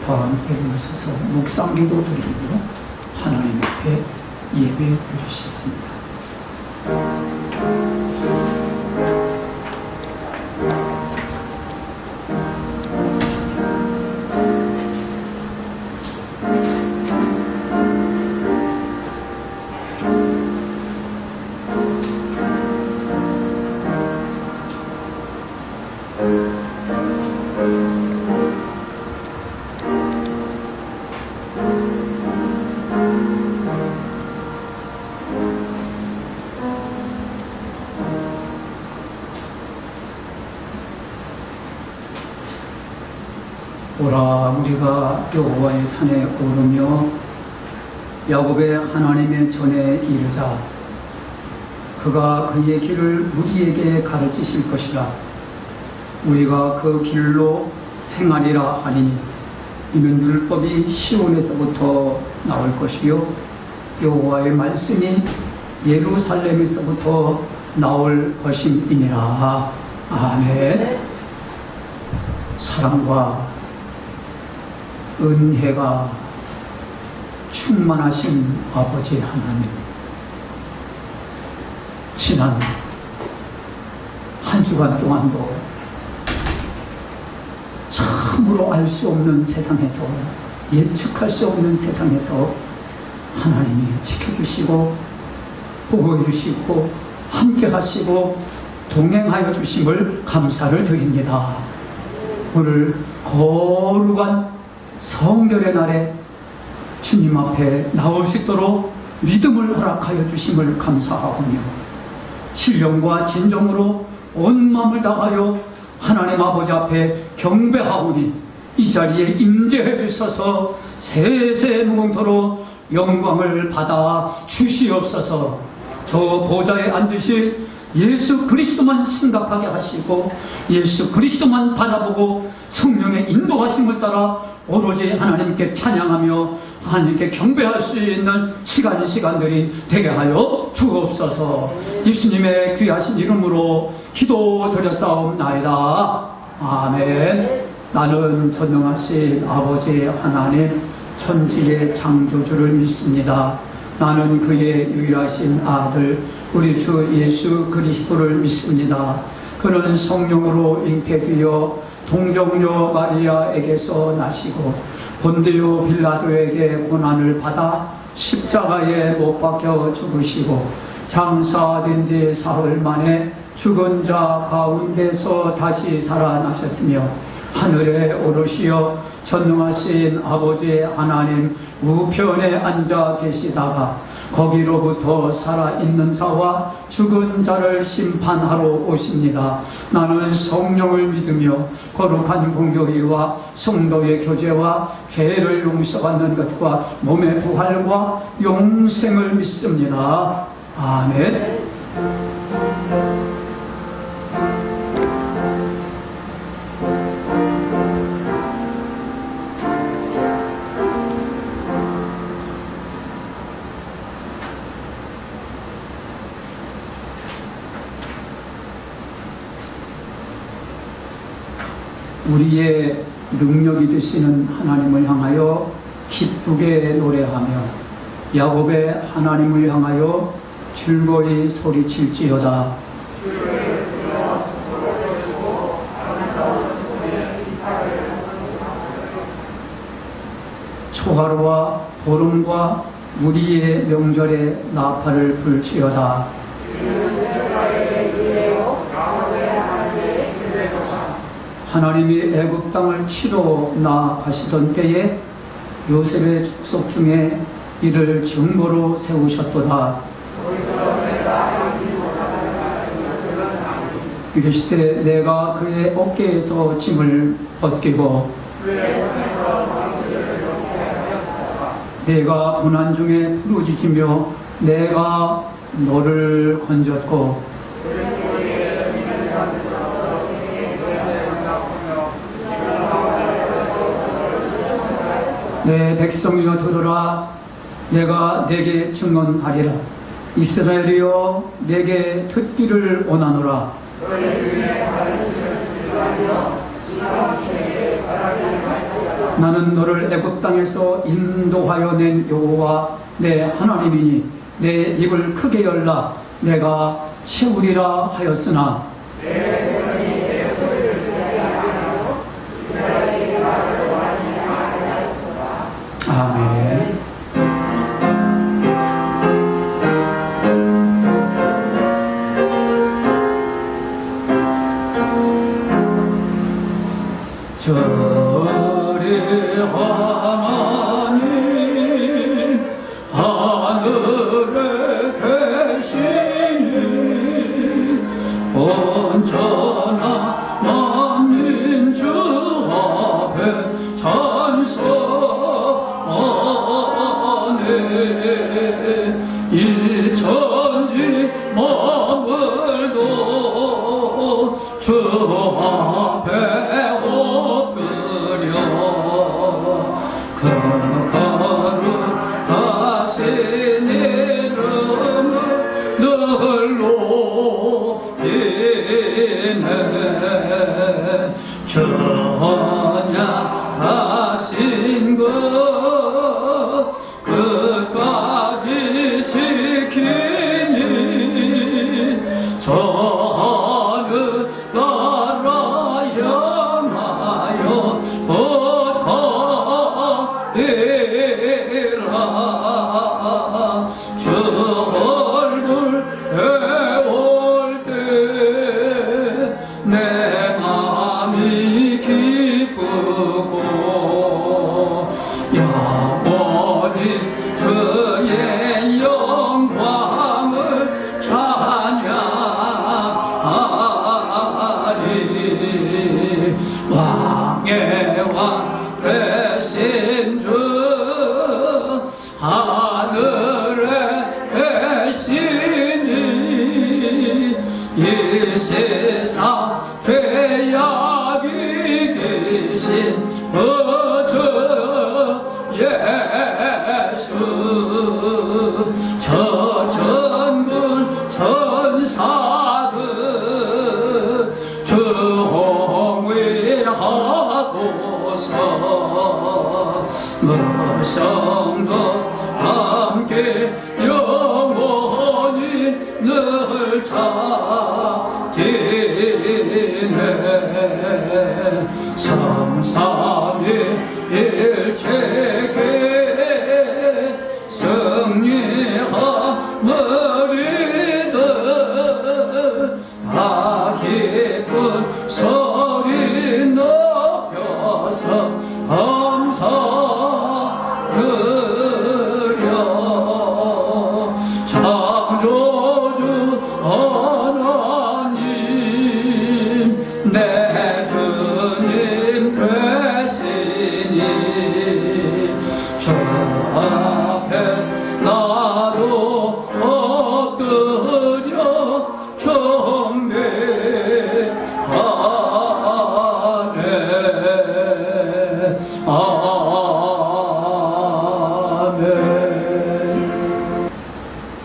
다 함께 모셔서 묵상기도 드리며 하나님 앞에 예배 드리셨습니다. 오라 우리가 여호와의 산에 오르며 야곱의 하나님의 전에 이르자. 그가 그의 길을 우리에게 가르치실 것이라. 우리가 그 길로 행하리라 하리니 이는 율법이 시온에서부터 나올 것이요 여호와의 말씀이 예루살렘에서부터 나올 것임이니라. 아멘. 사랑과 은혜가 충만하신 아버지 하나님, 지난 한 주간 동안도 참으로 알 수 없는 세상에서, 예측할 수 없는 세상에서 하나님이 지켜주시고 보호해주시고 함께하시고 동행하여 주심을 감사를 드립니다. 오늘 거룩한 성결의 날에 주님 앞에 나올 수 있도록 믿음을 허락하여 주심을 감사하오며 신령과 진정으로 온 마음을 다하여 하나님 아버지 앞에 경배하오니 이 자리에 임재해 주셔서 세세 무궁토록 영광을 받아 주시옵소서. 저 보좌에 앉으실 예수 그리스도만 생각하게 하시고 예수 그리스도만 바라보고 성령의 인도하심을 따라 오로지 하나님께 찬양하며 하나님께 경배할 수 있는 시간들이 되게 하여 주옵소서. 예수님의 귀하신 이름으로 기도드렸사옵나이다. 아멘. 나는 전능하신 아버지 하나님 천지의 창조주를 믿습니다. 나는 그의 유일하신 아들 우리 주 예수 그리스도를 믿습니다. 그는 성령으로 잉태되어 동정녀 마리아에게서 나시고 본디오 빌라도에게 고난을 받아 십자가에 못 박혀 죽으시고 장사된 지 사흘 만에 죽은 자 가운데서 다시 살아나셨으며 하늘에 오르시어 전능하신 아버지 하나님 우편에 앉아 계시다가 거기로부터 살아있는 자와 죽은 자를 심판하러 오십니다. 나는 성령을 믿으며 거룩한 공교회와 성도의 교제와 죄를 용서받는 것과 몸의 부활과 영생을 믿습니다. 아멘. 우리의 능력이 되시는 하나님을 향하여 기쁘게 노래하며 야곱의 하나님을 향하여 즐거이 소리칠지어다. 초하루와 보름과 우리의 명절에 나팔을 불지어다. 하나님이 애굽 땅을 치러 나가시던 때에 요셉의 족속 중에 이를 증거로 세우셨도다. 이르시되 내가 그의 어깨에서 짐을 벗기고 내가 고난 중에 부르짖으며 내가 너를 건졌고 내 백성이여 들으라. 내가 내게 증언하리라. 이스라엘이여 내게 듣기를 원하노라. 나는 너를 애굽 땅에서 인도하여 낸 여호와 내 하나님이니 내 입을 크게 열라 내가 채우리라 하였으나 아멘. 저리 하나님 하늘에 계시니 온전한 만민 주 앞에 찬송하네 이 천지 만물도 주 앞에 엎드려 그 거룩하신 이름을 늘 높이네 전약하신 것 끝까지 지키니 저 하늘 나라 향하여 걷가리라 주 얼굴 배울 때 내 마음이 기쁘고 영원히 주의 영광을 찬양하리 왕의 왕 되신 주 하늘에 계시니 이 세상 죄악이 계신 주 예수 저 전군 천사들 주 홍위하고서 무성도 함께 영원히 늘 차기네 삼삼일체계 승리하느리들 다 기쁜 소리 높여서 감사드려 창조주 하나님 내 주님 되시니 저 앞에 나도 엎드려 경배하네 아멘.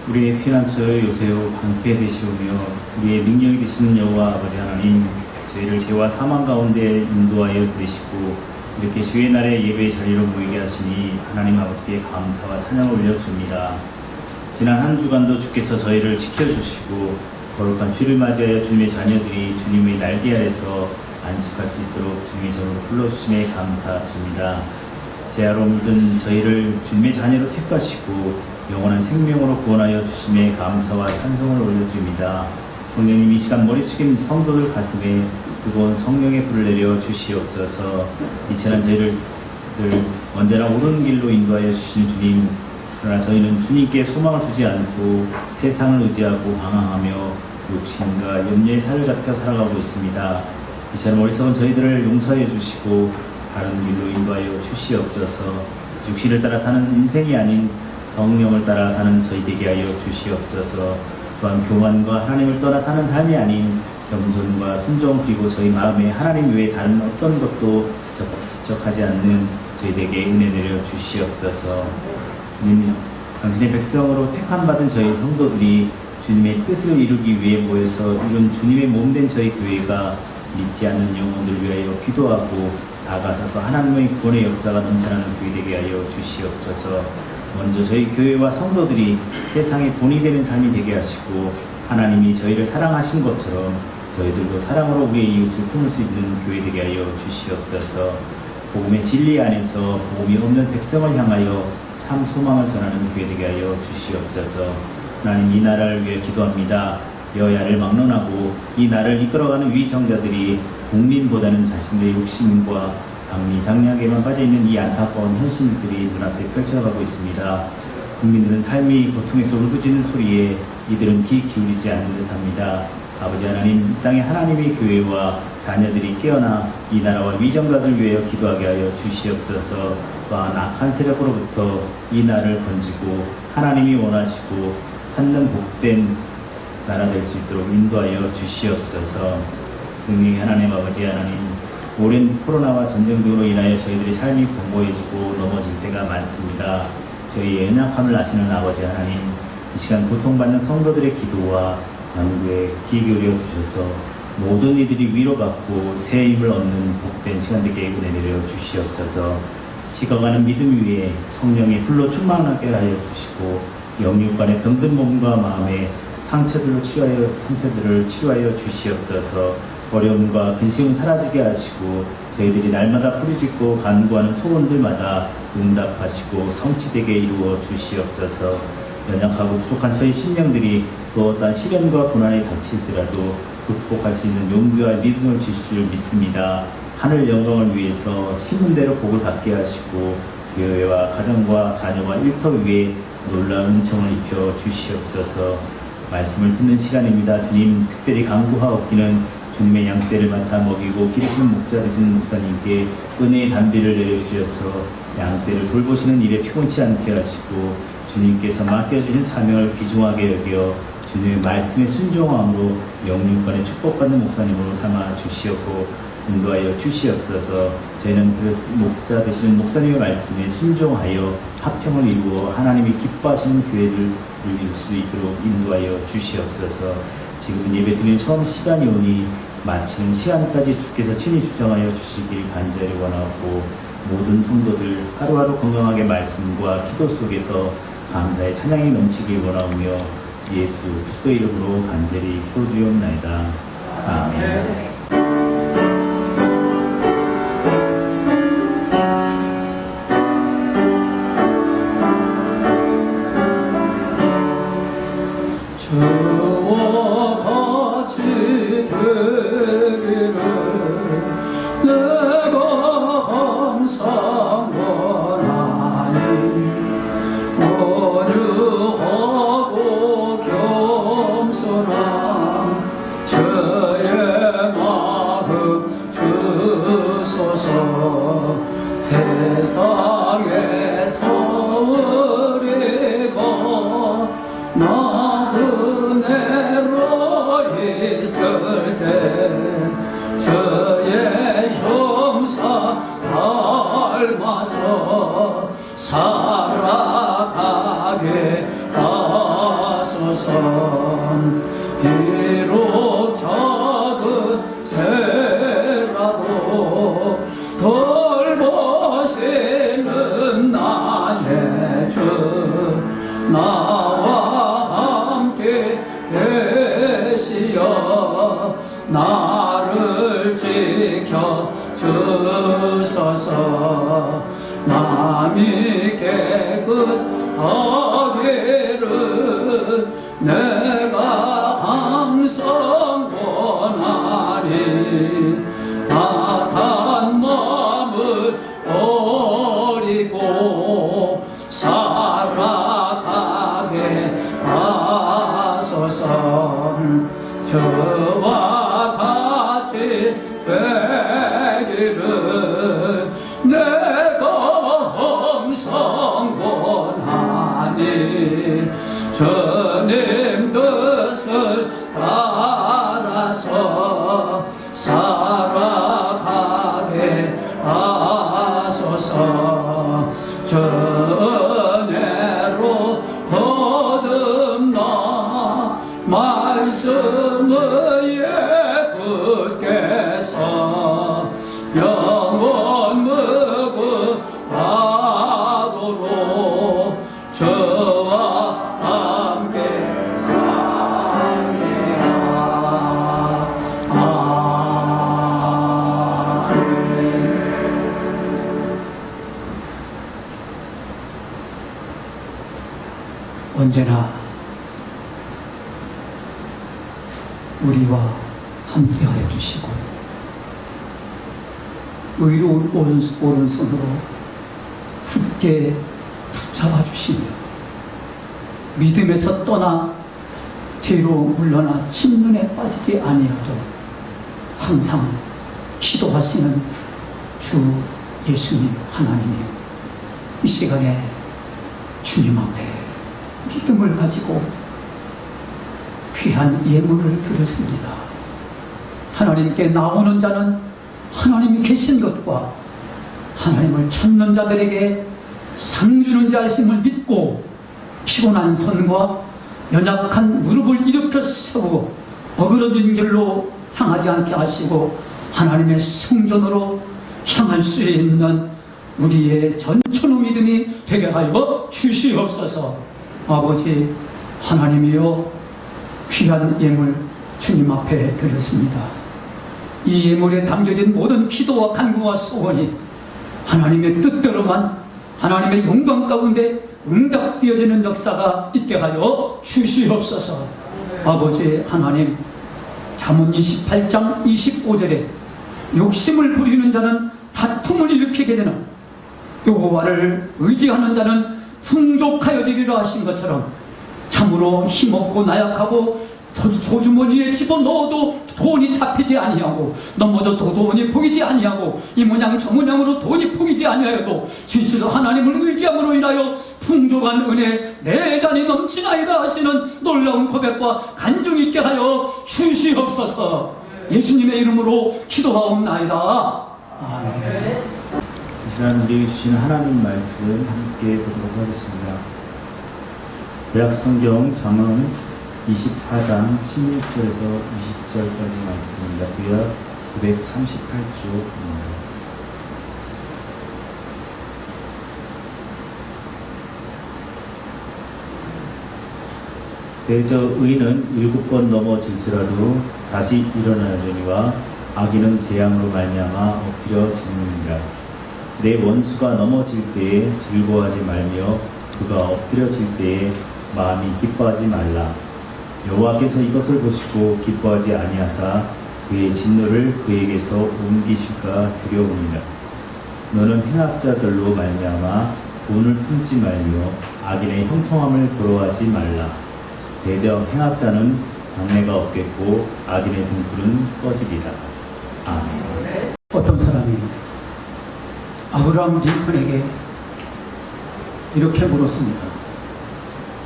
우리의 피난처 요새요 방패 되시오며 우리의 능력이 되시는 여호와 아버지 하나님 저희를 죄와 사망 가운데 인도하여 부리시고 이렇게 주의 날에 예배의 자리로 모이게 하시니 하나님 아버지께 감사와 찬양을 올려드립니다. 지난 한 주간도 주께서 저희를 지켜주시고 거룩한 주를 맞이하여 주님의 자녀들이 주님의 날개 아래서 안식할 수 있도록 주님의 저로 불러주심에 감사드립니다. 죄아로 물든 저희를 주님의 자녀로 택하시고 영원한 생명으로 구원하여 주심에 감사와 찬송을 올려드립니다. 성령님 이 시간 머리 숙인 성도들 가슴에 뜨거운 성령의 불을 내려 주시옵소서. 이천한 저희를 늘 언제나 옳은 길로 인도하여 주시는 주님, 그러나 저희는 주님께 소망을 두지 않고 세상을 의지하고 방황하며 욕심과 염려에 사로잡혀 살아가고 있습니다. 이처럼 어리석은 저희들을 용서해 주시고 바른 길로 인도하여 주시옵소서. 육신을 따라 사는 인생이 아닌 성령을 따라 사는 저희 되게 하여 주시옵소서. 또한 교만과 하나님을 떠나 사는 삶이 아닌 겸손과 순종, 그리고 저희 마음에 하나님 외에 다른 어떤 것도 집적하지 않는 저희에게 은혜 내려 주시옵소서. 주님, 당신의 백성으로 택함받은 저희 성도들이 주님의 뜻을 이루기 위해 모여서 이룬 주님의 몸된 저희 교회가 믿지 않는 영혼들 위하여 기도하고 다가서서 하나님의 구원의 역사가 넘쳐나는 교회 되게 하여 주시옵소서. 먼저 저희 교회와 성도들이 세상에 본이 되는 삶이 되게 하시고 하나님이 저희를 사랑하신 것처럼 저희들도 사랑으로 우리의 이웃을 품을 수 있는 교회 되게 하여 주시옵소서. 복음의 진리 안에서 복음이 없는 백성을 향하여 참 소망을 전하는 교회 되게 하여 주시옵소서. 하나님, 이 나라를 위해 기도합니다. 여야를 막론하고 이 나라를 이끌어가는 위정자들이 국민보다는 자신들의 욕심과 당리 당략에만 빠져있는 이 안타까운 현실들이 눈앞에 펼쳐가고 있습니다. 국민들은 삶이 고통에서 울부짖는 소리에 이들은 귀 기울이지 않는 듯합니다. 아버지 하나님, 이 땅에 하나님의 교회와 자녀들이 깨어나 이 나라와 위정자들 위하여 기도하게 하여 주시옵소서. 또한 악한 세력으로부터 이 나라를 건지고 하나님이 원하시고 찾는 복된 나라 될 수 있도록 인도하여 주시옵소서. 능력의 하나님, 아버지 하나님, 오랜 코로나와 전쟁 등으로 인하여 저희들의 삶이 공고해지고 넘어질 때가 많습니다. 저희의 연약함을 아시는 아버지 하나님, 이 시간 고통받는 성도들의 기도와 간구에 귀 기울여 주셔서 모든 이들이 위로받고 새 힘을 얻는 복된 시간 되게 은혜 내려 주시옵소서. 식어가는 믿음 위에 성령의 불로 충만하게 하여 주시고 영육간의 병든 몸과 마음의 상처들을 치유하여 주시옵소서. 어려움과 근심은 사라지게 하시고 저희들이 날마다 부르짖고 간구하는 소원들마다 응답하시고 성취되게 이루어 주시옵소서. 연약하고 부족한 저희 심령들이 또 어떤 시련과 고난이 닥칠지라도 극복할 수 있는 용기와 믿음을 주실 줄 믿습니다. 하늘 영광을 위해서 심은대로 복을 받게 하시고 교회와 가정과 자녀와 일터 위에 놀라운 은총을 입혀 주시옵소서. 말씀을 듣는 시간입니다. 주님, 특별히 간구하옵기는 주님의 양떼를 맡아 먹이고 기르시는 목자 되시는 목사님께 은혜의 단비를 내려주셔서 양떼를 돌보시는 일에 피곤치 않게 하시고 주님께서 맡겨주신 사명을 귀중하게 여겨 주님의 말씀에 순종함으로 영육간에 축복받는 목사님으로 삼아 주시옵고 인도하여 주시옵소서. 저희는 그 목자 되시는 목사님의 말씀에 순종하여 합평을 이루어 하나님이 기뻐하시는 교회를 이룰 수 있도록 인도하여 주시옵소서. 지금 예배 드리는 처음 시간이 오니 마치는 시간까지 주께서 친히 주장하여 주시길 간절히 원하고 모든 성도들 하루하루 건강하게 말씀과 기도 속에서 감사의 찬양이 넘치길 원하오며 예수 그리스도의 이름으로 간절히 기도드리옵나이다. 아멘. 저와 같이 되기를 내가 항상 원하니 온유하고 겸손한 저의 마음 주소서. 세상에서 우리가 은혜로 있을 때 주의 형사 닮아서 살아가게 하소서. 비록 작은 새라도 돌보시는 나의 주 나와 함께 계시어 나를 지켜 주소서. 마음이 깨끗하기를 내가 항상 원하니 악한 마음을 버리고 살아가게 하소서. 저와 같이 되기를 내가 항상 원하니 주님 뜻을 따라서 살아가게 하소서. 은혜로 거듭나 말씀을 굳게 서 영원 언제나 우리와 함께하여 주시고 의로운 오른손으로 굳게 붙잡아 주시며 믿음에서 떠나 뒤로 물러나 침륜에 빠지지 아니하도 항상 기도하시는 주 예수님 하나님이 이 시간에 주님 앞에 믿음을 가지고 귀한 예물을 드렸습니다. 하나님께 나오는 자는 하나님이 계신 것과 하나님을 찾는 자들에게 상 주는 자였음을 믿고 피곤한 손과 연약한 무릎을 일으켜 세우고 어그러진 길로 향하지 않게 하시고 하나님의 성전으로 향할 수 있는 우리의 전천후 믿음이 되게 하여 주시옵소서. 아버지 하나님이여, 귀한 예물 주님 앞에 드렸습니다. 이 예물에 담겨진 모든 기도와 간구와 소원이 하나님의 뜻대로만 하나님의 영광 가운데 응답되어지는 역사가 있게 하여 주시옵소서. 아버지 하나님, 잠언 28장 25절에 욕심을 부리는 자는 다툼을 일으키게 되는 여호와를 의지하는 자는 풍족하여지리라 하신 것처럼 참으로 힘없고 나약하고 조주머니에 집어넣어도 돈이 잡히지 아니하고 넘어져도 돈이 보이지 아니하고 이 모양 저 모양으로 돈이 보이지 아니하여도 진실로 하나님을 의지함으로 인하여 풍족한 은혜 내 잔이 넘치나이다 하시는 놀라운 고백과 간증 있게 하여 주시옵소서. 예수님의 이름으로 기도하옵나이다. 아멘. 이 시간 우리에게 주신 하나님 말씀 함께 보도록 하겠습니다. 구약성경 잠언 24장 16절에서 20절까지 말씀입니다. 구약 938쪽입니다. 대저 의인은 7번 넘어질지라도 다시 일어나려니와 악인은 재앙으로 말미암아 엎드려 지느니라. 내 원수가 넘어질 때에 즐거워하지 말며 그가 엎드려질 때에 마음이 기뻐하지 말라. 여호와께서 이것을 보시고 기뻐하지 아니하사 그의 진노를 그에게서 옮기실까 두려우니라. 너는 행악자들로 말미암아 돈을 품지 말며 악인의 형통함을 부러워하지 말라. 대저 행악자는 장래가 없겠고 악인의 등불은 꺼지리라. 아멘. 어떤 사람이 아브라함 링컨에게 이렇게 물었습니다.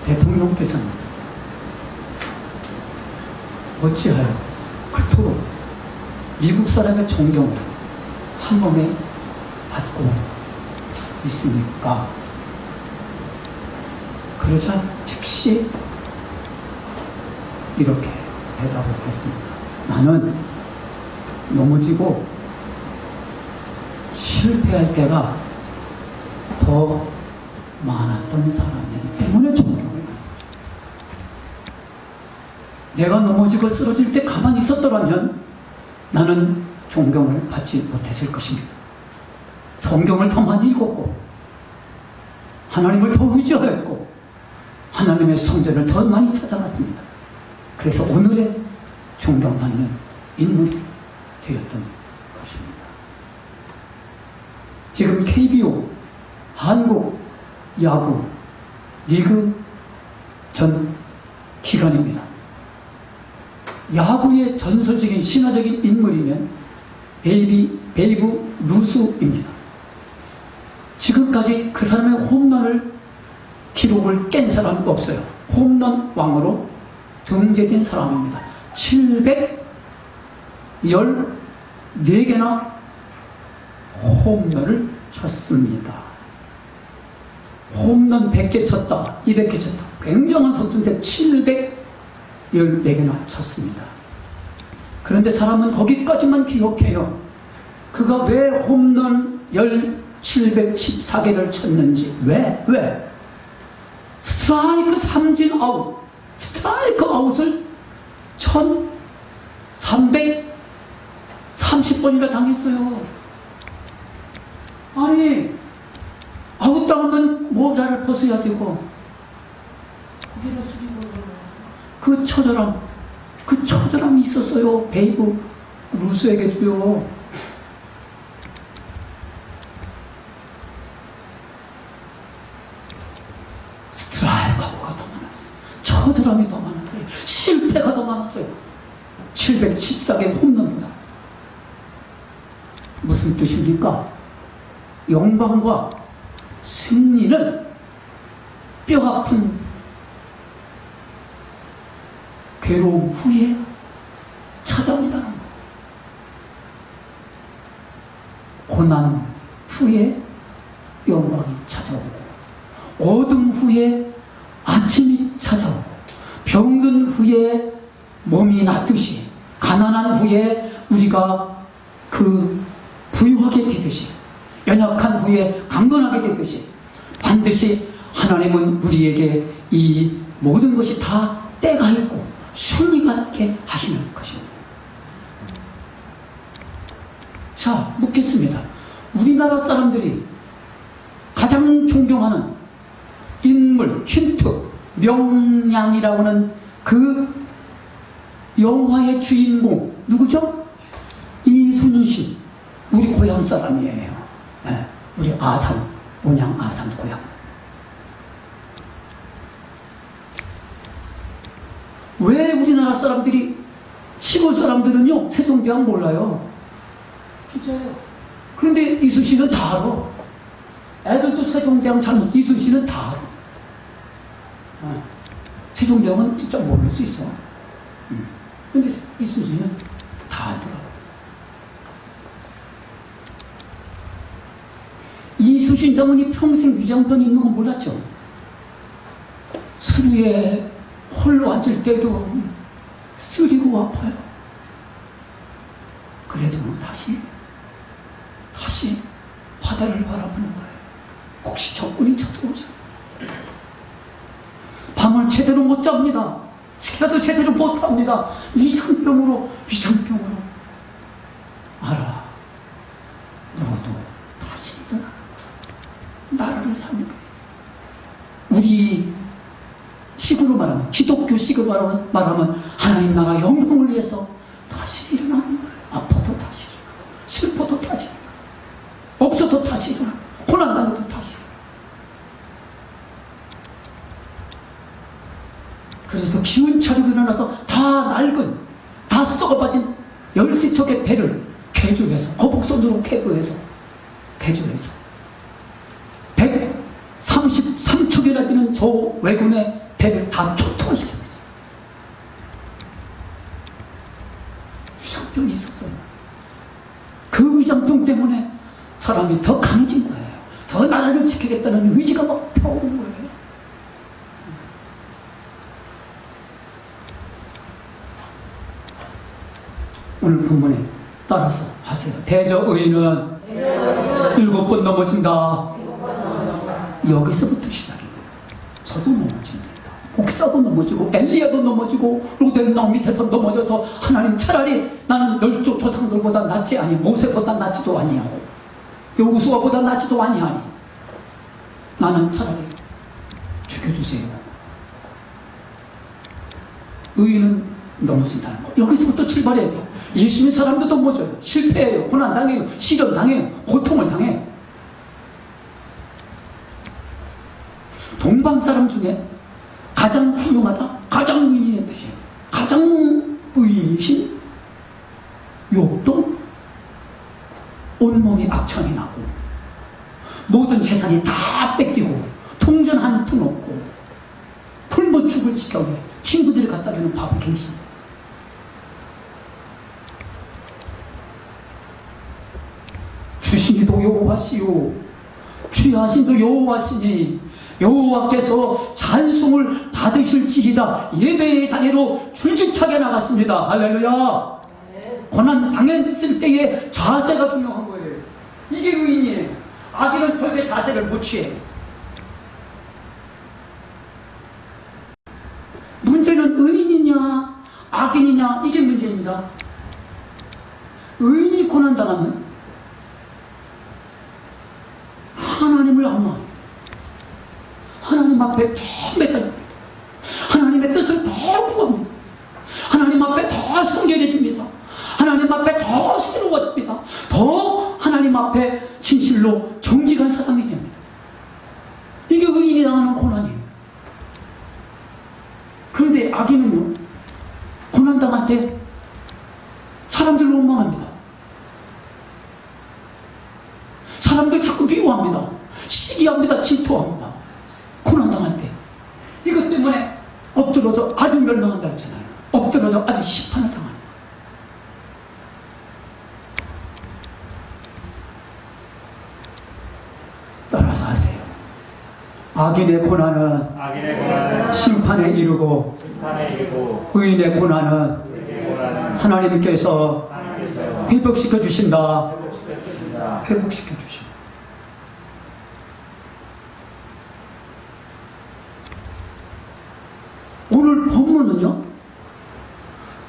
대통령께서는 어찌하여 그토록 미국 사람의 존경을 한 몸에 받고 있습니까? 그러자 즉시 이렇게 대답을 했습니다. 나는 넘어지고 실패할 때가 더 많았던 사람이기 때문에 존경을 받는 거죠. 내가 넘어지고 쓰러질 때 가만히 있었더라면 나는 존경을 받지 못했을 것입니다. 성경을 더 많이 읽었고 하나님을 더 의지하였고 하나님의 성전을 더 많이 찾아갔습니다. 그래서 오늘의 존경받는 인물이 되었던 것입니다. 지금 KBO 한국 야구 리그 전 기간입니다. 야구의 전설적인 신화적인 인물이면 베이브 루스입니다. 지금까지 그 사람의 홈런을 기록을 깬 사람이 없어요. 홈런 왕으로 등재된 사람입니다. 714개나 홈런을 쳤습니다. 홈런 100개 쳤다, 200개 쳤다. 굉장한 선수인데 714개나 쳤습니다. 그런데 사람은 거기까지만 기억해요. 그가 왜 홈런 714개를 쳤는지. 왜? 스트라이크 삼진 아웃, 스트라이크 아웃을 1330번이나 당했어요. 아니, 아웃 당하면 모자를 벗어야 되고 그 처절함이 있었어요. 베이브 루스에게도요. 스트라이크가 더 많았어요. 처절함이 더 많았어요. 실패가 더 많았어요. 714개 홈런입니다. 무슨 뜻입니까? 영광과 승리는 뼈아픈 괴로움 후에 찾아온다는 거. 고난 후에 영광이 찾아오고, 어둠 후에 아침이 찾아오고, 병든 후에 몸이 낫듯이, 가난한 후에 우리가 부유하게 되듯이, 연약한 후에 강건하게 되듯이, 반드시 하나님은 우리에게 이 모든 것이 다 때가 있고 순위가 있게 하시는 것입니다. 자, 묻겠습니다. 우리나라 사람들이 가장 존경하는 인물, 힌트, 명량이라고 하는 그 영화의 주인공 누구죠? 이순신. 우리 고향 사람이에요. 네, 우리 아산, 온양 아산 고향 사람. 왜 우리나라 사람들이, 시골 사람들은요 세종대왕 몰라요. 진짜예요. 그런데 이순신은 다 알아. 애들도 세종대왕 잘못, 이순신은 다 알아. 세종대왕은 진짜 모를 수 있어. 근데 이순신은 다 알더라고. 이순신 장군이 평생 위장병이 있는 건 몰랐죠. 수리에 홀로 앉을 때도 쓰리고 아파요. 그래도 다시 바다를 바라보는 거예요. 혹시 적군이 쳐들어오죠. 밤을 제대로 못 잡니다. 식사도 제대로 못 합니다. 위장병으로 알아. 너도 다시 일어나. 나라를 살리기 위해서. 우리 식으로 말하면, 기독교식으로 말하면 하나님 나라 영광을 위해서 다시 일어나는 거예요. 아파도 다시 일어나고, 슬퍼도 다시 일어나고, 없어도 다시 일어나고, 고난당해도 다시 일어나고. 그래서 기운 차리고 일어나서 다 낡은, 다 썩어빠진 13척의 배를 개조해서, 거북선으로 개조해서 133척이나 되는 저 왜군의 배를 다 초토화시킵니다. 위장병이 있었어요. 그 위장병 때문에 사람이 더 강해진 거예요. 더 나라를 지키겠다는 의지가 막 펴오른 거예요. 오늘 본문에 따라서 하세요. 대저의인은 7번 넘어진다. 여기서부터 시작이에요. 저도 넘어집니다. 복사도 넘어지고, 엘리야도 넘어지고, 로덴나무 밑에서 넘어져서 하나님 차라리 나는 12쪽 조상들보다 낫지 아니, 모세보다 낫지도 아니하고 여호수아보다 낫지도 아니하니 나는 차라리 죽여주세요. 의인은 넘어진다는 거. 여기서부터 출발해야 돼요. 예수님 사람도 넘어져요. 실패해요. 고난당해요. 시련당해요. 고통을 당해요. 동방 사람 중에 가장 훌륭하다, 가장 의인의 뜻이에요. 가장 의인이신 욥도 온몸이 악천이 나고 모든 재산이 다 뺏기고 통전 한 푼 없고 굶어 죽을 지경에 친구들이 갖다 주는 밥을 갱신. 주시니도 여호와시요 취하신도 여호와시니 여호와께서 찬송을 받으실지리다. 예배의 자리로 줄기차게 나갔습니다. 할렐루야. 고난 당했을 때의 자세가 중요한 거예요. 이게 의인이에요. 악인은 절대 자세를 못 취해요. 문제는 의인이냐 악인이냐 이게 문제입니다. 의인이 고난당하면 하나님을 아마 하나님 앞에 더 매달립니다. 하나님 하나님의 뜻을 더 구합니다. 하나님 앞에 더 순결해집니다. 하나님 앞에 더 새로워집니다. 더 하나님 앞에 진실로 정직한 사람이 됩니다. 이게 의인이 당하는 고난이에요. 그런데 악인은요, 고난당할 때 사람들을 원망합니다. 사람들 자꾸 미워합니다. 시기합니다. 질투합니다. 고난당할 때. 이것 때문에 엎드러져 아주 멸망한다 했잖아요. 엎드러져 아주 심판을 당합니다. 따라서 하세요. 악인의 고난은 심판에 이르고 의인의 고난은 하나님께서 회복시켜 주신다. 회복시켜 주신다. 오늘 본문은요,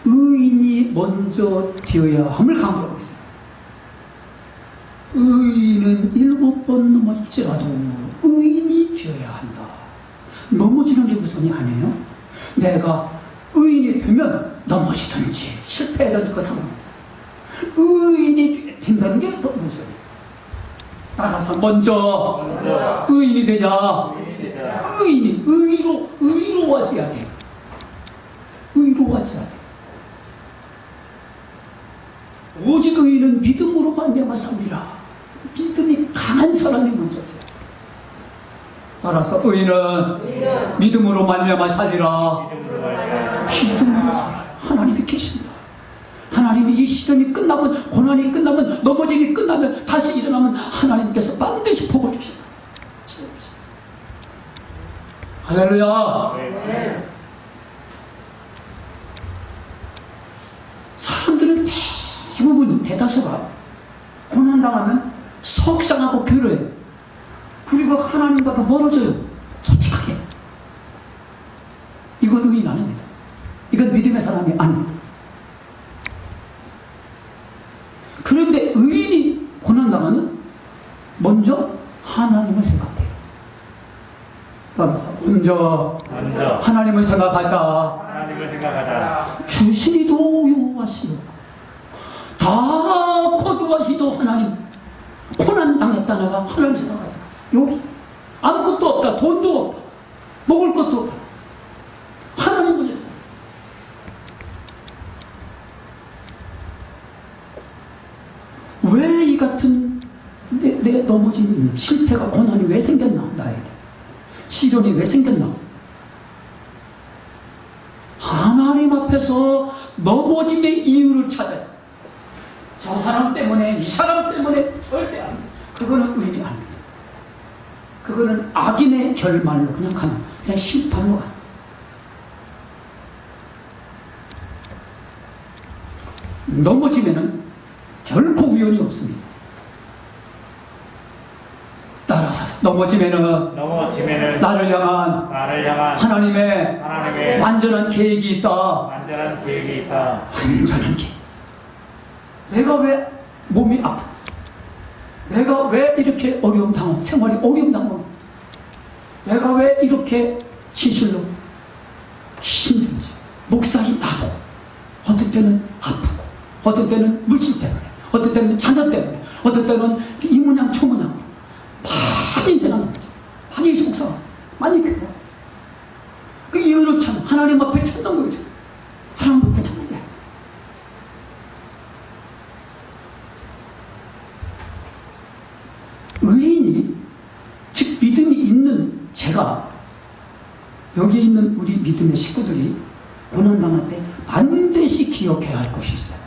의인이 먼저 되어야 함을 강조하고 있어요. 의인은 7번 넘어질지라도 의인이 되어야 한다. 넘어지는 게 무슨이 아니에요? 내가 의인이 되면 넘어지든지 실패하든지 그 상관없어요. 의인이 된다는 게 더 무슨? 따라서 먼저 의인이 되자. 의인이 의로워져야 돼. 의로워져야 돼. 오직 의인은 믿음으로 말미암아 삽니다. 믿음이 강한 사람이 먼저 돼요. 따라서 의인은 믿음으로 말미암아 살리라. 믿음으로 살아요. 하나님이 계신다. 하나님이 이 시련이 끝나면, 고난이 끝나면, 넘어짐이 끝나면, 다시 일어나면 하나님께서 반드시 복을 주신다. 할렐루야. 사람들은 대부분, 대다수가 고난당하면 속상하고 괴로워요. 그리고 하나님과도 멀어져요. 솔직하게. 이건 의인 아닙니다. 이건 믿음의 사람이 아닙니다. 그런데 의인이 고난당하면 먼저 하나님을 생각해요. 따라서 먼저 하나님을 생각하자. 주시리도 여호와시오. 다 거두하시도 하나님. 고난당했다 내가 하나님 생각하자. 여기 아무것도 없다. 돈도 없다. 먹을 것도 없다. 하나님 보내서. 왜 이 같은 내 넘어진 실패가, 고난이 왜 생겼나? 나에게 시련이 왜 생겼나? 하나님 앞에서 넘어짐의 이유를 찾아요. 저 사람 때문에, 이 사람 때문에 절대 안 돼. 그거는 의인이 아닙니다. 그거는 악인의 결말로 그냥 가는, 그냥 심판으로 가는. 넘어지면은 결코 우연이 없습니다. 따라서 넘어지면은 나를 향한 하나님의 완전한 계획이 있다. 완전한 계획이 있어. 내가 왜 몸이 아픈지, 내가 왜 이렇게 어려움 당하고, 생활이 어려움 당하고, 내가 왜 이렇게 진실로 힘든지, 목살이 나고, 어떤 때는 아프고, 어떤 때는 물질 때문에, 어떤 때는 자녀 때문에, 어떤 때는 이문양 초문양으로 많이 대단한 거죠. 많이 속상하고, 많이 괴로워. 그 이유를 찾는, 하나님 앞에 찾는 거죠. 사람 앞에 찾는 게. 의인이, 즉 믿음이 있는 제가, 여기 있는 우리 믿음의 식구들이 고난당할 때 반드시 기억해야 할 것이 있어요.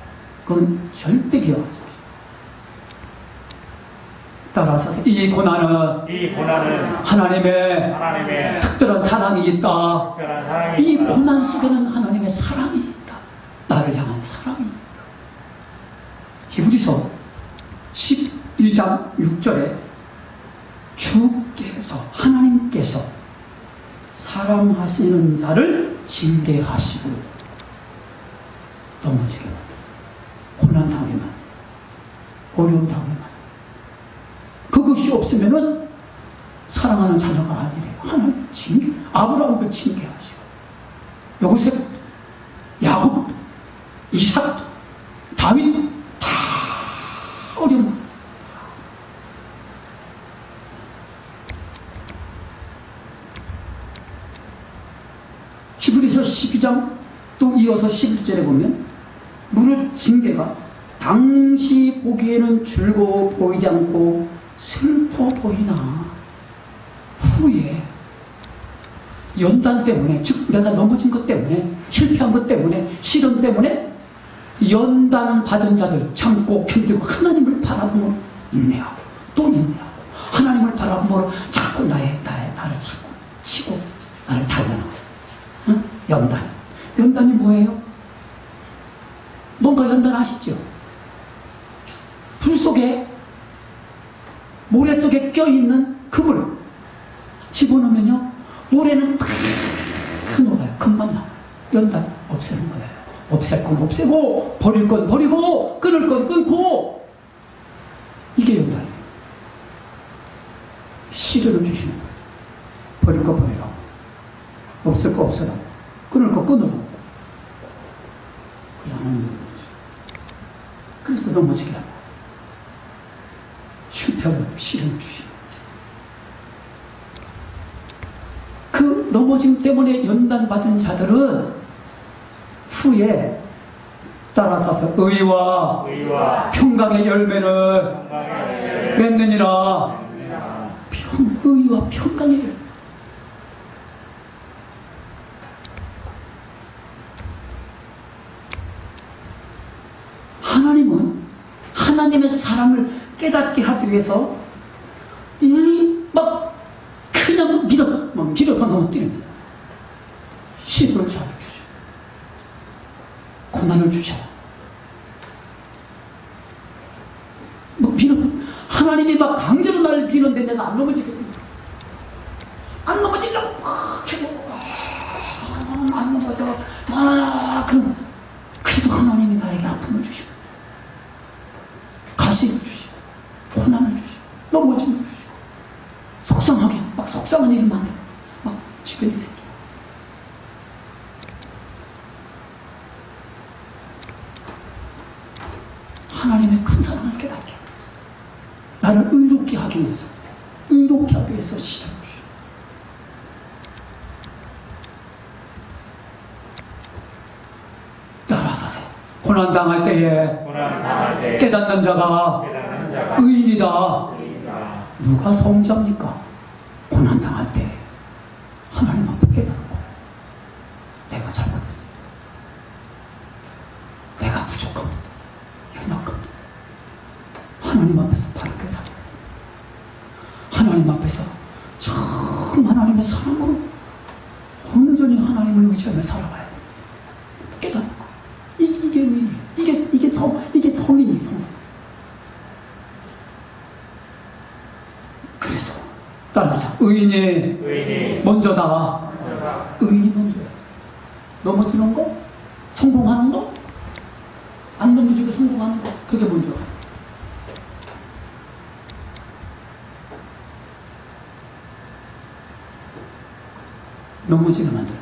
그건 절대 기억할 수 없어요. 따라서 이 고난은 하나님의 특별한 사랑이 있다. 이 고난 속에는 하나님의 사랑이 있다. 나를 향한 사랑이 있다. 히브리서 12장 6절에 주께서, 하나님께서 사랑하시는 자를 징계하시고 넘어지게 만든다. 고난 당하면, 어려움 당하면, 그것이 요셉, 야곱, 이삭, 다윗 다 어려운 거였어요. 히브리서 12장 또 이어서 11절에 보면 무릇 징계가 당시 보기에는 즐거워 보이지 않고 슬퍼 보이나 후에 연단 때문에, 즉 내가 넘어진 것 때문에, 실패한 것 때문에, 시련 때문에 연단 받은 자들 참고 견디고 하나님을 바라보며 인내하고 또 인내하고 하나님을 바라보며 자꾸 나를 자꾸 치고 나를 단련하고. 응? 연단이 뭐예요? 뭔가 연단 아시죠? 불 속에, 모래 속에 껴있는 그물 집어넣으면요, 모래는 팍 녹아요. 금방 나와요. 연단 없애는 거예요. 없앨 건 없애고, 버릴 건 버리고, 끊을 건 끊고, 이게 연단이에요. 시련을 주시는 거예요. 버릴 거 버리라고, 없앨 거 없애라고, 끊을 거 끊으라고. 그게 하나님의 거죠. 그래서 넘어지게 하고 실패하고 시련을 주시는 거죠. 그 넘어짐 때문에 연단받은 자들은 후에 따라서서 의와 평강의 열매를 맺느니라. 의와 평강의 열매. 하나님은 하나님의 사랑을 깨닫게 하기 위해서 막 그냥 밀어서 넘어뜨립니다. 시련을 잘 주셔. 고난을 주셔. 하나님이 막 강제로 나를 밀었는데 내가 안 넘어지겠습니까? 안 넘어지려고 막 해도 안 넘어져. 그래도 하나님이 나에게 아픔을 주시고 가식을 주시고 고난을 주시고 넘어짐을 주시고 속상하게 막 속상한 일을 만들고 막 주변에 생기고. 하나님의 큰 사랑을 깨닫게 하기 위해서, 나를 의롭게 하기 위해서 시련을 주시고. 따라서세요. 고난당할 때에 깨닫는 자가 의인이다. 누가 성자입니까? 고난당할 때 하나님 앞에 깨닫고 내가 잘못했습니다. 내가 부족합니다. 연약합니다. 하나님 앞에서 바르게 살아야 됩니다. 하나님 앞에서 참 하나님의 사랑으로 온전히 하나님을 의지하며 살아가야 됩니다. 깨닫는 거. 이게 의인이에요. 이게 성인이에요, 성인. 그래서 따라서 의인이 먼저다. 의인이 먼저야. 넘어지는 거, 성공하는 거, 안 넘어지고 성공하는 거, 그게 먼저야. 넘어지게 만들어요.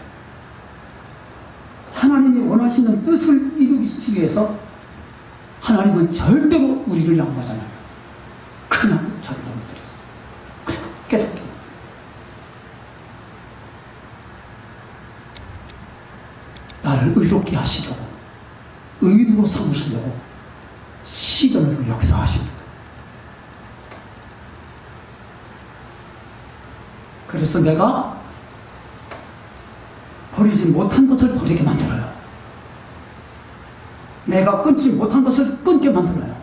하나님이 원하시는 뜻을 이루기 위해서 하나님은 절대로 우리를 양보하잖아요. 그냥 저를 넘어뜨렸어요. 그리고 깨닫게. 나를 의롭게 하시려고, 의인으로 삼으시려고 시련으로 역사하십니다. 그래서 내가 버리지 못한 것을 버리게 만들어요. 내가 끊지 못한 것을 끊게 만들어요.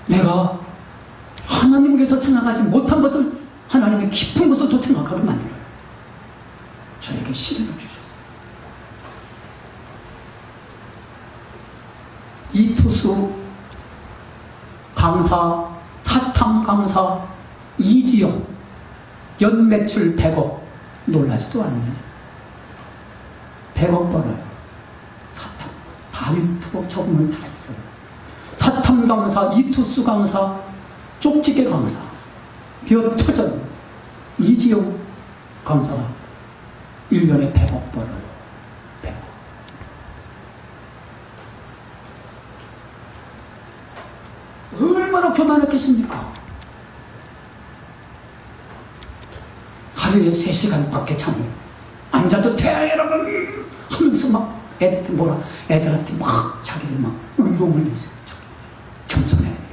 내가 하나님을 위해서 생각하지 못한 것을 하나님의 깊은 것을 생각하게 만들어요. 저에게 시련을 주셨어요. 이투수 강사, 사탐 강사 이지영, 연매출 100억. 놀라지도 않네. 100억 벌어요. 사탐. 다 유튜브 적으면 다 있어요. 사탐 강사, 이투수 강사, 쪽지게 강사. 몇 터전. 이지영 강사. 1년에 100억 벌어요. 100억. 얼마나 교만했겠습니까? 하루에 3시간밖에 잠을 앉아도 돼 여러분 하면서 막 애들한테 막 자기를 막 의로움을 내세요. 겸손해야 돼요.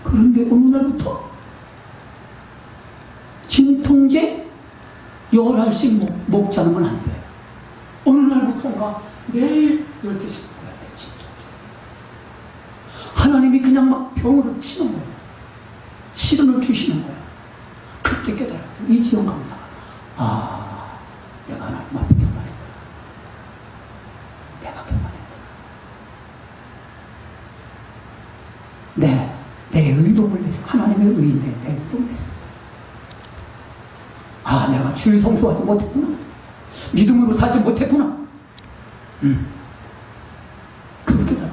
그런데 어느 날부터 진통제 10알씩 먹지 않으면 안 돼요. 어느 날부터인가 매일 10개씩 먹어야 돼. 진통제. 하나님이 그냥 막 병으로 치는 거예요. 시련을 주시는 거예요. 그때 깨달았어요. 이지영 강사가 내가 하나님 앞에 교만했구나. 내가 교만했구나. 내 의로움을 내서 하나님의 의인데 내 의로움을 내서 내가 주일 성수하지 못했구나. 믿음으로 살지 못했구나. 그렇게 되는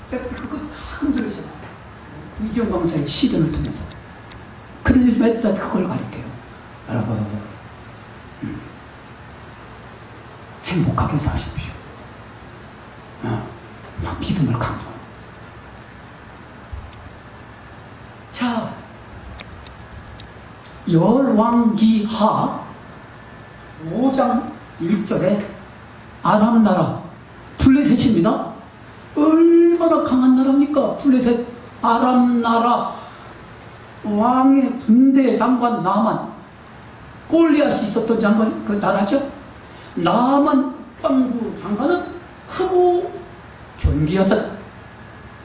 거예요. 그거 다 흔들리잖아. 이지영 강사의 시련을 통해서. 그런데 좀 애들한테 그걸 가르쳐요. 여러분, 행복하게 사십시오. 막 믿음을 강조하는 거예요. 자, 열왕기하 5장 1절에 아람 나라 블레셋입니다. 얼마나 강한 나라입니까? 블레셋 아람 나라 왕의 군대 장관 나만, 골리앗이 있었던 장관 그 나라죠. 나만 국방부 장관은 크고 존귀하다.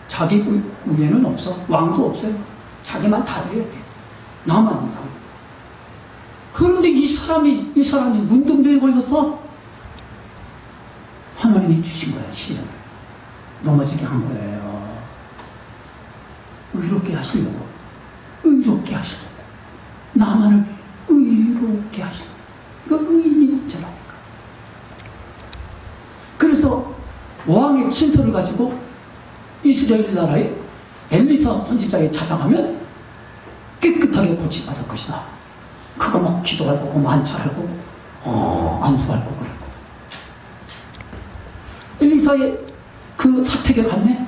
자기 위에는 없어. 왕도 없어요. 자기만 다 드려야 돼. 나만 장관. 그런데 이 사람이 문둥병에 걸려서 하나님이 주신 거야. 시련을 넘어지게 한 거예요. 의롭게 하시려고. 의롭게 하시려고. 나만을 의롭게 하시려고. 그러니까 의인이 문제라니까. 그래서 왕의 친서를 가지고 이스라엘 나라에 엘리사 선지자에 찾아가면 깨끗하게 고침받을 것이다. 그거 막 기도할 거고 만찬하고 안수할 거고 그랬거든. 엘리사의 그 사택에 갔네.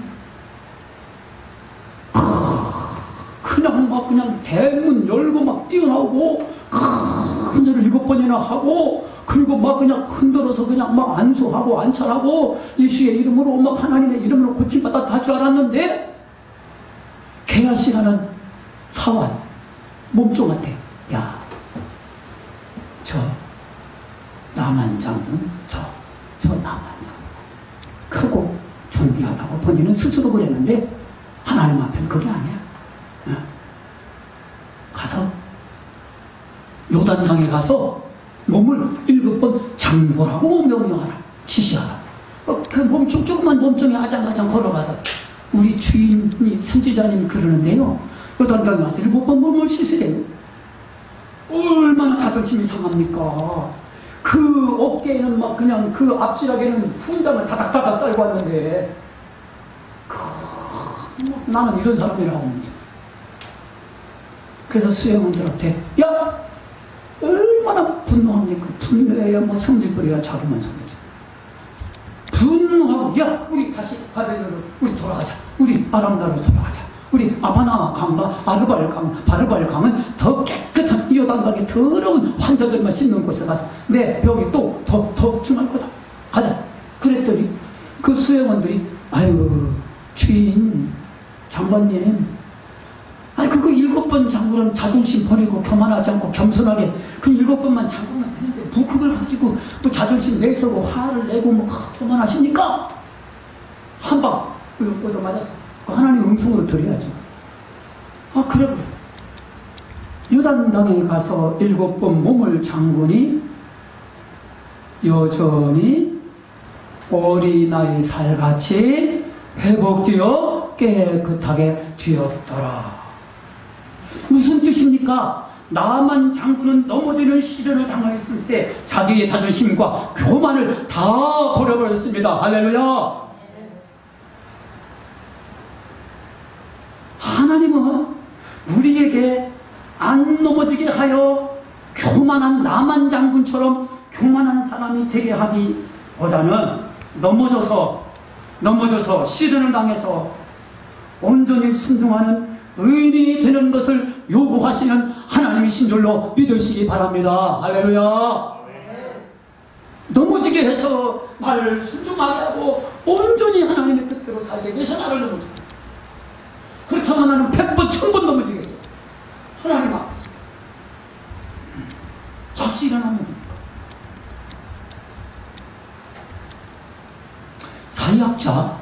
그냥 막 그냥 대문 열고 막 뛰어나오고 큰 절을 7번이나 하고 그리고 막 그냥 흔들어서 그냥 막 안수하고 안찰하고 예수의 이름으로 막 하나님의 이름으로 고침받아 다 줄 알았는데 게하시라는 사원 몸종한테 저 나만 장군 저 나만 장군 크고 존귀하다고 본인은 스스로 그랬는데 하나님 앞에는 그게 아니야. 가서 요단강에 가서 몸을 7번 장보라고 명령하라. 지시하라. 그 몸종 조그만 몸종에 아장아장 걸어가서 우리 주인이 선지자님 그러는데요. 요단강에 가서 7번 몸을 씻으래요. 얼마나 자존심이 상합니까? 그 어깨에는 막 그냥 그 앞지락에는 훈장을 다닥다닥 깔고 왔는데 나는 이런 사람이라고. 그래서 수행원들한테 얼마나 분노합니까? 분노해야 뭐 성질부려야 자기만 성질. 분노하고 우리 다시 바벨론으로 우리 돌아가자. 우리 아람나라로 돌아가자. 우리 아바나 강과 바르발 강은 더 깨끗한 요단강에 더러운 환자들만 씻는 곳에 가서 내 병이 또 더 중할 거다. 가자. 그랬더니 그 수행원들이 주인 장관님 그거 7번 장군은 자존심 버리고 교만하지 않고 겸손하게 그 7번만 장군만 되는데 뭐 그걸 가지고 뭐 자존심 내서고 화를 내고 뭐 교만하십니까? 한방 얻어 맞았어. 그 하나님 음성으로 드려야죠. 그래. 요단강에 가서 7번 몸을 장군이 여전히 어린아이 살같이 회복되어 깨끗하게 되었더라. 무슨 뜻입니까? 나만 장군은 넘어지는 시련을 당하였을 때 자기의 자존심과 교만을 다 버려버렸습니다. 할렐루야. 하나님은 우리에게 안 넘어지게 하여 교만한 나만 장군처럼 교만한 사람이 되게 하기보다는 넘어져서 시련을 당해서 온전히 순종하는 의인이 되는 것을 요구하시는 하나님이신 줄로 믿으시기 바랍니다. 할렐루야. 넘어지게 해서 나를 순종하게 하고 온전히 하나님의 뜻대로 살게 해서 나를 넘어져. 그렇다면 나는 100번 1000번 넘어지겠어. 하나님 앞에서 다시 일어나면 됩니까? 사회학자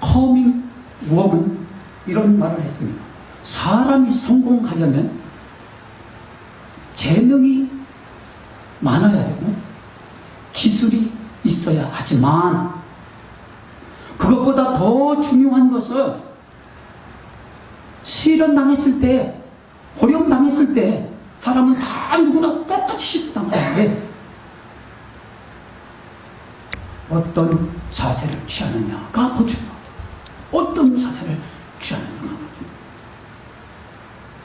커밍 웍은 이런 말을 했습니다. 사람이 성공하려면 재능이 많아야 되고 기술이 있어야 하지만 그것보다 더 중요한 것은 시련당했을 때, 고령당했을 때 사람은 다 누구나 똑같이 시련당하는데 어떤 자세를 취하느냐가 더 중요하다. 어떤 자세를 취하느냐가 더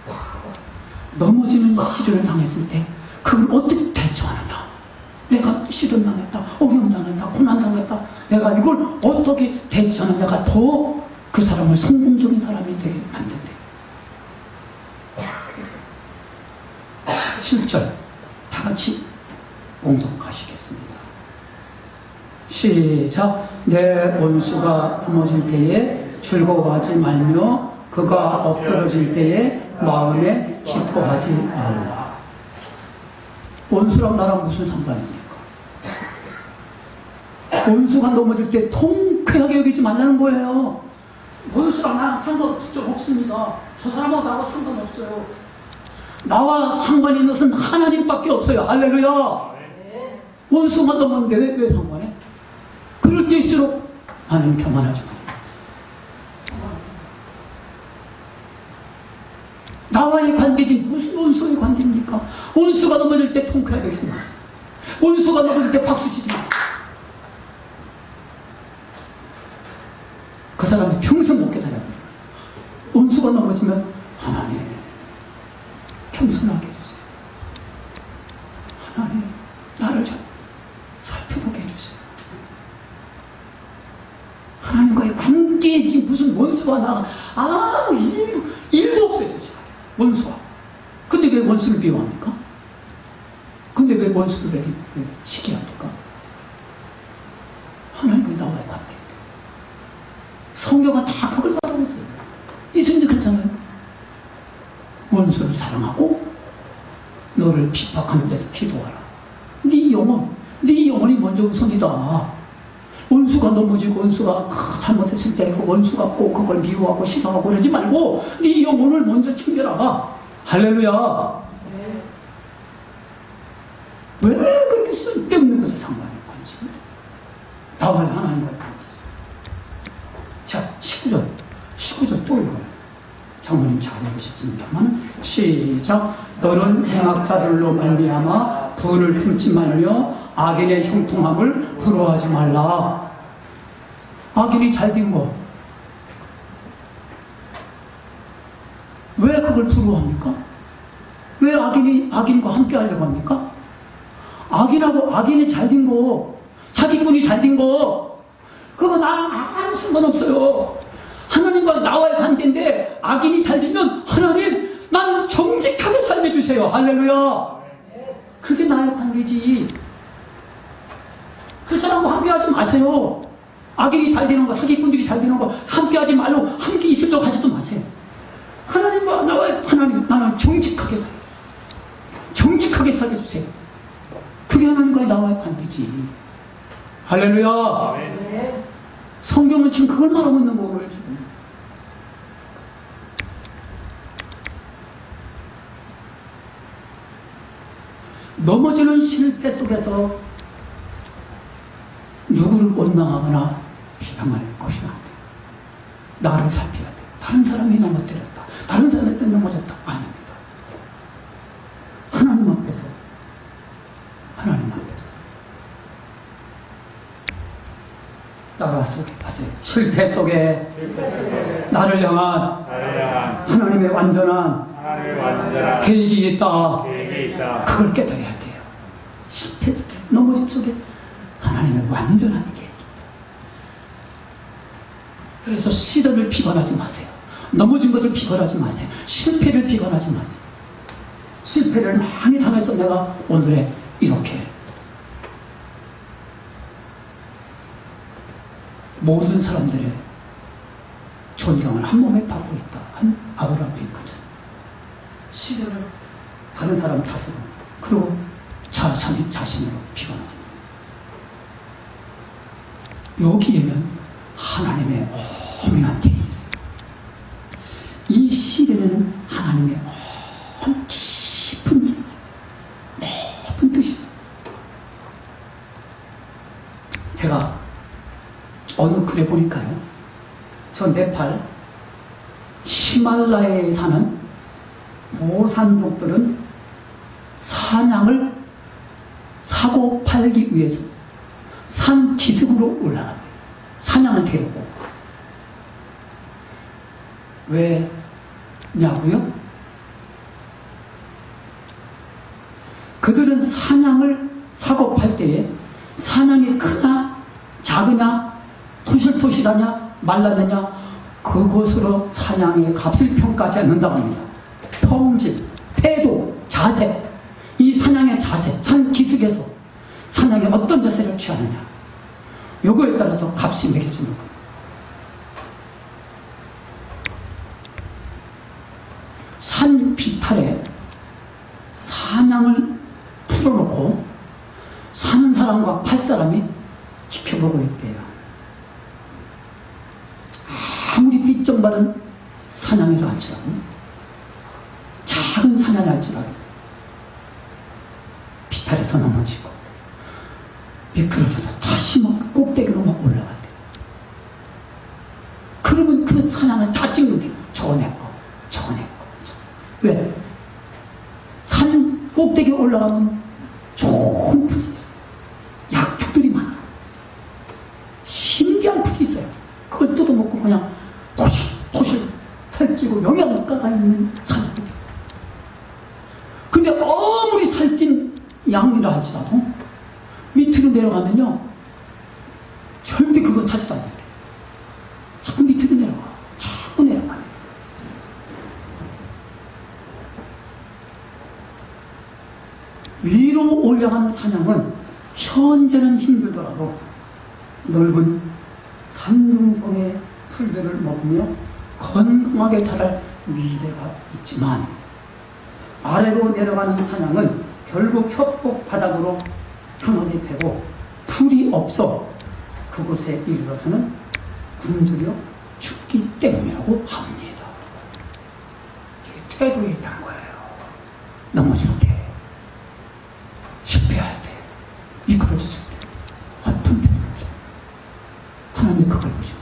중요하다. 넘어지는 시련을 당했을 때 그걸 어떻게 대처하느냐. 내가 시련당했다, 어려움당했다, 고난당했다. 내가 이걸 어떻게 대처하느냐가 더 그 사람을 성공적인 사람이 되게 만든대. 7절 다 같이 봉독하시겠습니다. 시작. 내 원수가 넘어질 때에 즐거워하지 말며 그가 엎드러질 때에 마음에 기뻐하지 말라. 원수랑 나랑 무슨 상관입니까? 원수가 넘어질 때 통쾌하게 여기지 말라는 거예요. 원수랑 나랑 상관 직접 없습니다. 저 사람하고 나하고 상관없어요. 나와 상관 있는 것은 하나님밖에 없어요. 할렐루야. 원수만 넘었는데 왜 상관해? 그럴 때일수록 나는 교만하지 말아요. 나와의 관계지 무슨 원수의 관계입니까? 원수가 넘어질 때 통쾌하게 여기지 마세요. 원수가 넘어질 때 박수 치지 마세요. 그 사람이 평생 못 깨달아요. 원수가 넘어지면 하나님 겸손하게 해주세요. 하나님 나를 좀 살펴보게 해주세요. 하나님과의 관계지 무슨 원수가 나 아무 일도 없어요. 지금 원수가. 근데 왜 원수를 미워합니까? 근데 왜 원수를 왜 시기합니까? 하나님과의 나와의 관계. 성경은 다 그걸 말하고 있어요. 이승도 그렇잖아요. 원수를 사랑하고 너를 핍박하는 데서 기도하라. 네 영혼이 먼저 우선이다. 원수가 넘어지고 원수가 잘못했을 때 그 원수가 꼭 그걸 미워하고 싫어하고 그러지 말고 네 영혼을 먼저 챙겨라. 할렐루야. 왜 그렇게 쓸데없는 것을 상관할 건지. 나와의 하나님과의 관계. 자, 19절 또 이거예요. 장모님 잘 읽으셨습니다만 시작. 너는 행악자들로 말미암아 부를 품지 말며 악인의 형통함을 부러워하지 말라. 악인이 잘된 거 왜 그걸 부러워합니까? 왜 악인과 함께 하려고 합니까? 악인이 잘된 거, 사기꾼이 잘된 거 그거 나랑 아무 상관없어요. 하나님과 나와의 관계인데 악인이 잘 되면 하나님 나는 정직하게 살게 주세요. 할렐루야. 그게 나의 관계지. 그 사람과 함께하지 마세요. 악인이 잘 되는 거, 사기꾼들이 잘 되는 거 함께하지 말고 함께 있으려고 하지도 마세요. 하나님과 나와의 하나님 나는 정직하게 살게 주세요. 정직하게 살게 주세요. 그게 하나님과 나와의 관계지. 할렐루야. 성경은 지금 그걸 말하고 있는 거예요. 지금. 넘어지는 실패 속에서 누구를 원망하거나 비방할 것이 안 돼. 나를 살펴야 돼. 다른 사람이 넘어뜨렸다. 다른 사람한테 넘어졌다. 아닙니다. 하나님 앞에서 따라서 하세요. 실패 속에 나를 향한 하나님의 완전한 하나님의 완전한 계획이 있다. 계획이 있다. 그걸 깨달아야 돼요. 실패 속에, 넘어짐 속에 하나님의 완전한 계획이 있다. 그래서 시련을 비관하지 마세요. 넘어진 것을 비관하지 마세요. 실패를 비관하지 마세요. 실패를 많이 당해서 내가 오늘의 이렇게 모든 사람들의 존경을 한 몸에 받고 있다 한 아브라함 링컨. 시련을 다른 사람 탓으로, 그리고 자신으로 비관하지 마세요. 여기에는 하나님의 오묘한 계획이 있어요. 이 시련에는 하나님의 깊은 계획이 있어요. 높은 뜻이 있어요. 제가 어느 글에 보니까요, 저 네팔 히말라야에 사는 모산족들은 사냥을 사고 팔기 위해서 산 기슭으로 올라간대요. 사냥을 데리고. 왜냐고요? 그들은 사냥을 사고 팔 때에 사냥이 크나 작으냐, 토실토실하냐, 말랐느냐, 그것으로 사냥의 값을 평가하지 않는다고 합니다. 성질, 태도, 자세, 이 사냥의 자세, 산 기슭에서 사냥에 어떤 자세를 취하느냐, 요거에 따라서 값이 매겨지는 겁니다. 산 비탈에 사냥을 풀어놓고 사는 사람과 팔 사람이 지켜보고 있대요. 아무리 삐쩍 마른 사냥이라 할지라도, 작은 사냥이 할지라도 비탈에서 넘어지고 미끄러져도 다시 막 꼭대기로 막 올라간대요. 그러면 그 사냥을 다 찍는데요. 저거 내 거, 저거 내 거. 왜? 산 꼭대기에 올라가면 좋은 풀이 있어요. 약초들이 많아요. 신기한 풀이 있어요. 그걸 뜯어먹고 그냥 토실 살찌고 영양가가 있는 산입니다. 근데 아무리 살찐 양이라 할지라도 밑으로 내려가면요, 절대 그거 찾지도 않는데 자꾸 밑으로 내려가. 자꾸 내려가요. 위로 올라가는 사냥은 현재는 힘들더라도 넓은 산등성의 풀들을 먹으며 건강하게 자랄 미래가 있지만, 아래로 내려가는 사냥은 결국 협곡 바닥으로 향하게 되고 풀이 없어 그곳에 이르러서는 굶주려 죽기 때문이라고 합니다. 이게 태도에 있다는 거예요. 넘어질 때, 실패할 때, 미끄러질 때 어떤 태도로죠? 하나님 그걸 보시고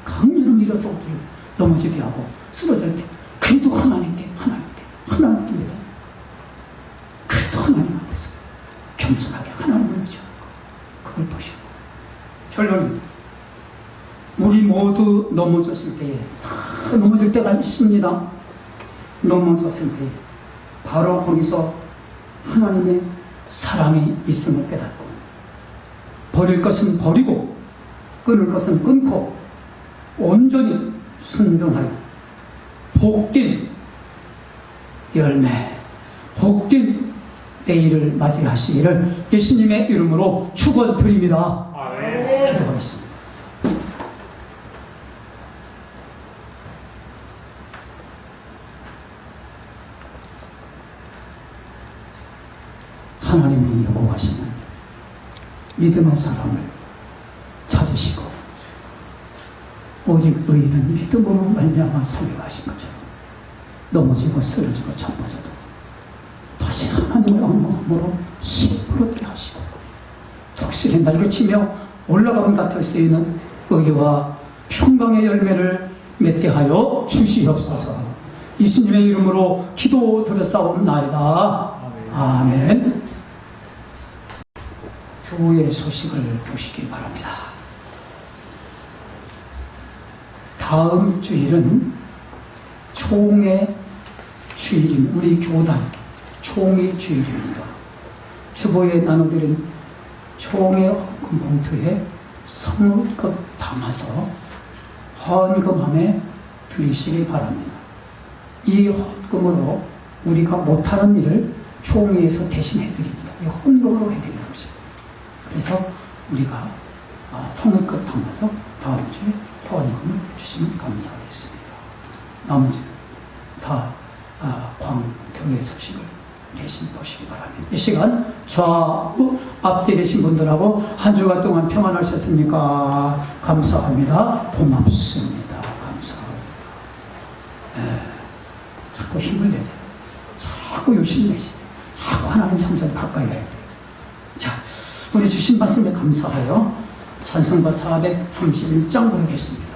강제로 밀어서 우리를 넘어지게 하고 쓰러질 때 그래도 하나님께 그래도 하나님 앞에서 겸손하게 하나님을 의지하는 거, 그걸 보시고. 결론입니다. 우리 모두 넘어졌을 때에, 넘어질 때가 있습니다. 넘어졌을 때 바로 거기서 하나님의 사랑이 있음을 깨닫고, 버릴 것은 버리고 끊을 것은 끊고 온전히 순종하여 복된 열매, 복된 때일을 맞이하시기를 예수님의 이름으로 축원드립니다. 기도하겠습니다. 하나님이 요구하시는 믿음의 사람을 찾으시고, 오직 의인은 믿음으로 말미암아 살리게 하신 것처럼 넘어지고 쓰러지고 접어져도 다시 하나님의 마음으로 시부럽게 하시고, 독실히 날개치며 올라가면 같을 수 있는 의와 평강의 열매를 맺게 하여 주시옵소서. 예수님의 이름으로 기도드렸사옵나이다. 아멘. 교회의 소식을 보시기 바랍니다. 다음 주일은 총회 주일입니다. 우리 교단 총회 주일입니다. 주보에 나눠드린 총회 헌금 봉투에 성의껏 담아서 헌금함에 드리시기 바랍니다. 이 헌금으로 우리가 못하는 일을 총회에서 대신 해드립니다. 이 헌금으로 해드리는 거죠. 그래서 우리가 성의껏 담아서 다음 주에 헌금을 주시면 감사하겠습니다. 나머지는 다 광교회 소식을 대신 보시기 바랍니다. 이 시간 좌우 앞뒤 계신 분들하고 한 주간 동안 평안하셨습니까? 감사합니다. 고맙습니다. 감사합니다. 자꾸 힘을 내세요. 자꾸 열심히 내세요. 자꾸 하나님 성전 가까이 해야 돼요. 자, 우리 주신 말씀에 감사하여 찬송가 431장 부르겠습니다.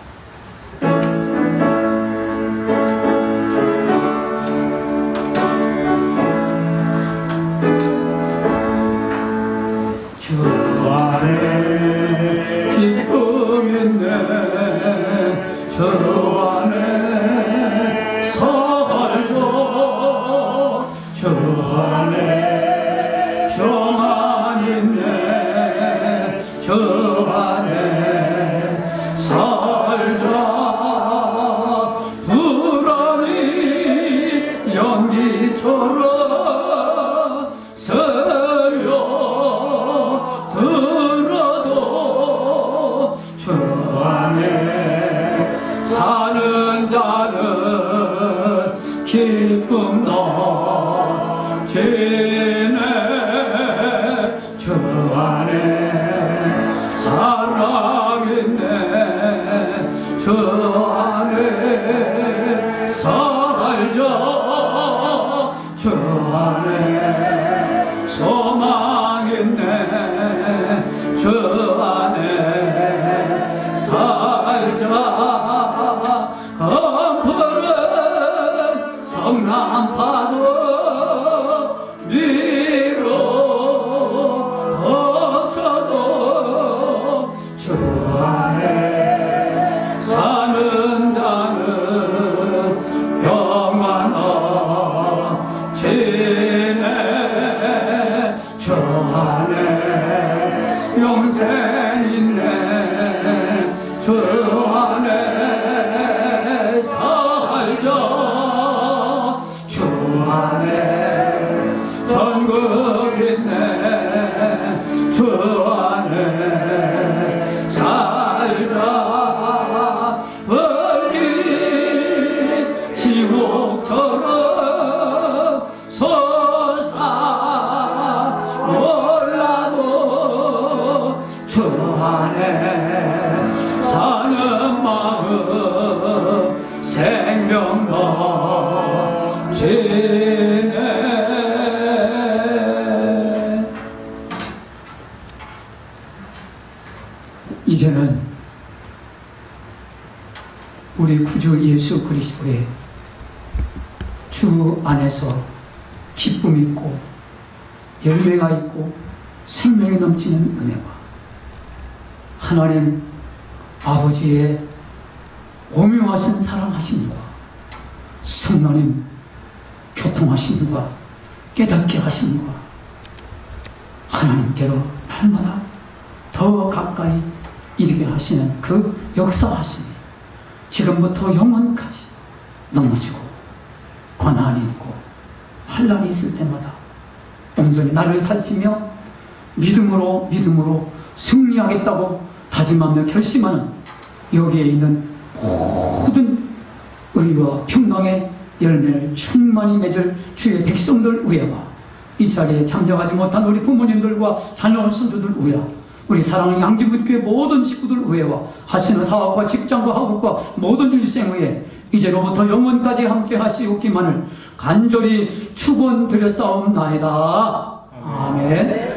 주 안에 기쁨 있네 주 안에 살죠 주 안에 평안 있네 주 안에 살자 불안이 연기처럼 들어도 주 안에 사는 자는 기쁨 넘치네 주 안에 사랑 있네 주 안에 살자 주 안에 소망 있네 주 안에 살자 검푸른 성남파도 위로 덮쳐도 주 안에 사는 자는 평안 넘치네 주 안에 영생 있네 주 안에 살자 주 안에 전국 있네 주 안에 살자 불길 지옥처럼 솟아 올라도 주 안에 사는 마음 생명 넘치네. 이제는 우리 구주 예수 그리스도의 주 안에서 기쁨이 있고 열매가 있고 생명이 넘치는 은혜와 하나님 아버지의 오묘하신 사랑하심과 성령님 교통하심과 깨닫게 하심과 하나님께로 날마다 더 가까이 이르게 하시는 그 역사하심이 지금부터 영원까지 넘어지고 고난이 있고 환난이 있을 때마다 온전히 나를 살피며 믿음으로 승리하겠다고 다짐하며 결심하는 여기에 있는 모든 의와 평강의 열매를 충만히 맺을 주의 백성들 위에와 이 자리에 참여하지 못한 우리 부모님들과 자녀 손주들 위에 우리 사랑하는 양지부교회 모든 식구들 위에와 하시는 사업과 직장과 학업과 모든 일생 위에 이제로부터 영원까지 함께 하시옵기만을 간절히 축원드렸사옵나이다. 아멘.